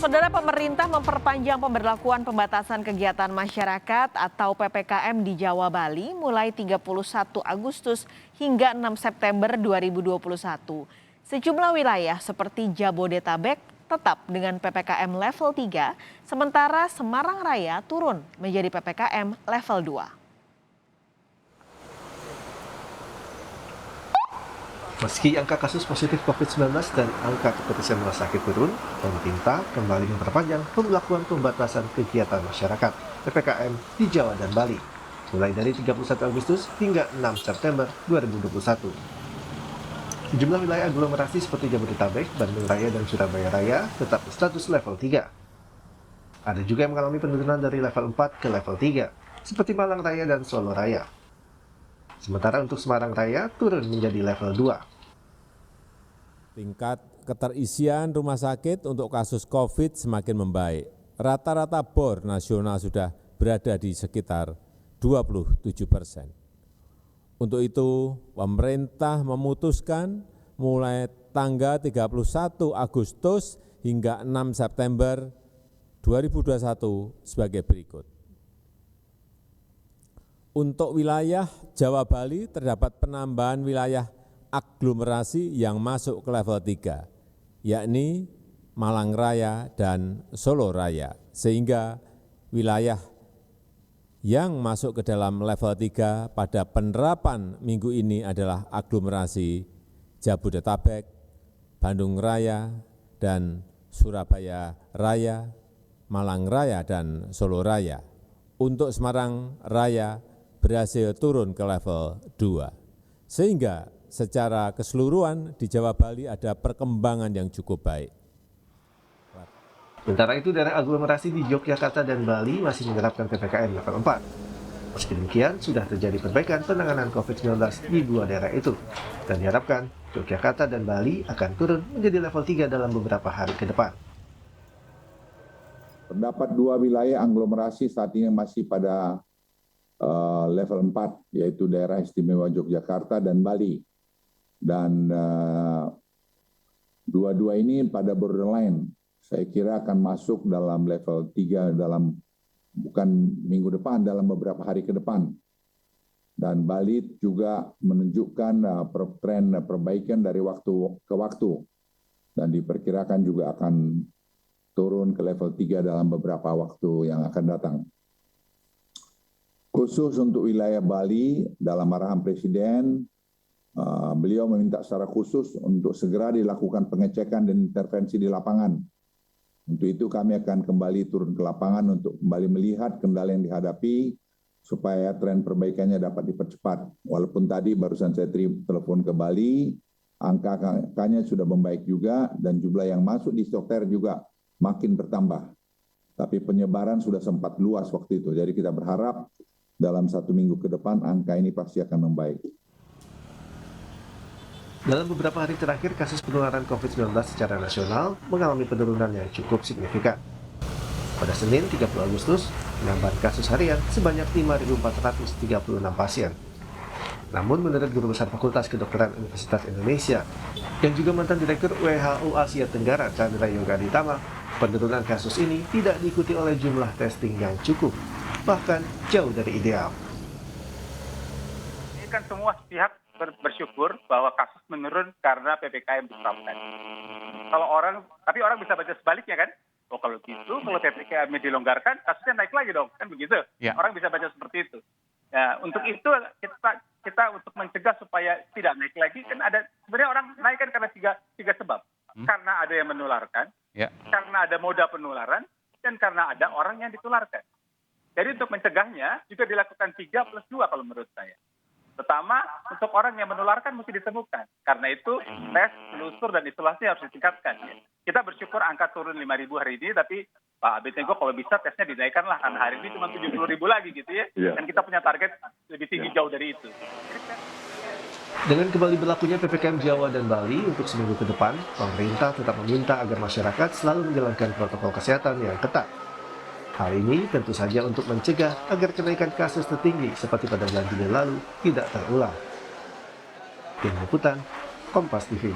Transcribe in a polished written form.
Saudara, pemerintah memperpanjang pemberlakuan pembatasan kegiatan masyarakat atau PPKM di Jawa Bali mulai 31 Agustus hingga 6 September 2021. Sejumlah wilayah seperti Jabodetabek tetap dengan PPKM level 3, sementara Semarang Raya turun menjadi PPKM level 2. Meski angka kasus positif COVID-19 dan angka keterisian rumah sakit turun, pemerintah kembali memperpanjang pemberlakuan pembatasan kegiatan masyarakat (PPKM) di Jawa dan Bali, mulai dari 31 Agustus hingga 6 September 2021. Sejumlah wilayah aglomerasi seperti Jabodetabek, Bandung Raya, dan Surabaya Raya tetap berstatus level 3. Ada juga yang mengalami penurunan dari level 4 ke level 3, seperti Malang Raya dan Solo Raya. Sementara untuk Semarang Raya turun menjadi level 2. Tingkat keterisian rumah sakit untuk kasus COVID semakin membaik. Rata-rata BOR nasional sudah berada di sekitar 27%. Untuk itu, pemerintah memutuskan mulai tanggal 31 Agustus hingga 6 September 2021 sebagai berikut. Untuk wilayah Jawa Bali terdapat penambahan wilayah aglomerasi yang masuk ke level 3, yakni Malang Raya dan Solo Raya, sehingga wilayah yang masuk ke dalam level 3 pada penerapan minggu ini adalah aglomerasi Jabodetabek, Bandung Raya, dan Surabaya Raya, Malang Raya, dan Solo Raya. Untuk Semarang Raya berhasil turun ke level 2, sehingga secara keseluruhan di Jawa Bali ada perkembangan yang cukup baik. Sementara itu, daerah aglomerasi di Yogyakarta dan Bali masih menerapkan PPKM level 4. Meski demikian, sudah terjadi perbaikan penanganan COVID-19 di dua daerah itu. Dan diharapkan, Yogyakarta dan Bali akan turun menjadi level 3 dalam beberapa hari ke depan. Terdapat dua wilayah aglomerasi saat ini masih pada level 4, yaitu daerah istimewa Yogyakarta dan Bali. Dan dua-dua ini pada borderline, saya kira akan masuk dalam level 3 dalam bukan minggu depan, dalam beberapa hari ke depan. Dan Bali juga menunjukkan tren perbaikan dari waktu ke waktu. Dan diperkirakan juga akan turun ke level 3 dalam beberapa waktu yang akan datang. Khusus untuk wilayah Bali, dalam arahan Presiden, beliau meminta secara khusus untuk segera dilakukan pengecekan dan intervensi di lapangan. Untuk itu kami akan kembali turun ke lapangan untuk kembali melihat kendala yang dihadapi supaya tren perbaikannya dapat dipercepat. Walaupun tadi barusan saya telepon ke Bali, angkanya sudah membaik juga dan jumlah yang masuk di isoter juga makin bertambah. Tapi penyebaran sudah sempat luas waktu itu. Jadi kita berharap dalam 1 minggu ke depan angka ini pasti akan membaik. Dalam beberapa hari terakhir, kasus penularan COVID-19 secara nasional mengalami penurunan yang cukup signifikan. Pada Senin 30 Agustus, penambahan kasus harian sebanyak 5.436 pasien. Namun menurut Guru Besar Fakultas Kedokteran Universitas Indonesia, yang juga mantan Direktur WHO Asia Tenggara Chandra Yoga Ditama, penurunan kasus ini tidak diikuti oleh jumlah testing yang cukup, bahkan jauh dari ideal. Ini kan semua pihak bersyukur bahwa kasus menurun karena PPKM diterapkan. Tapi orang bisa baca sebaliknya kan? Oh kalau gitu, kalau PPKM dilonggarkan, kasusnya naik lagi dong, kan begitu? Ya. Orang bisa baca seperti itu. Ya, untuk itu kita untuk mencegah supaya tidak naik lagi, kan ada sebenarnya orang naik kan karena tiga sebab. Karena ada yang menularkan, karena ada moda penularan, dan karena ada orang yang ditularkan. Jadi untuk mencegahnya juga dilakukan 3+2 kalau menurut saya. Pertama, untuk orang yang menularkan mesti ditemukan. Karena itu, tes, telusur, dan isolasi harus ditingkatkan. Kita bersyukur angka turun 5.000 hari ini, tapi Pak Abednego kalau bisa tesnya dinaikkan lah. Karena hari ini cuma 70.000 lagi gitu ya. Dan kita punya target lebih tinggi jauh dari itu. Dengan kembali berlakunya PPKM Jawa dan Bali untuk seminggu ke depan, pemerintah tetap meminta agar masyarakat selalu menjalankan protokol kesehatan yang ketat. Hal ini tentu saja untuk mencegah agar kenaikan kasus tertinggi seperti pada bulan Juli lalu tidak terulang. Tim Liputan, Kompas TV.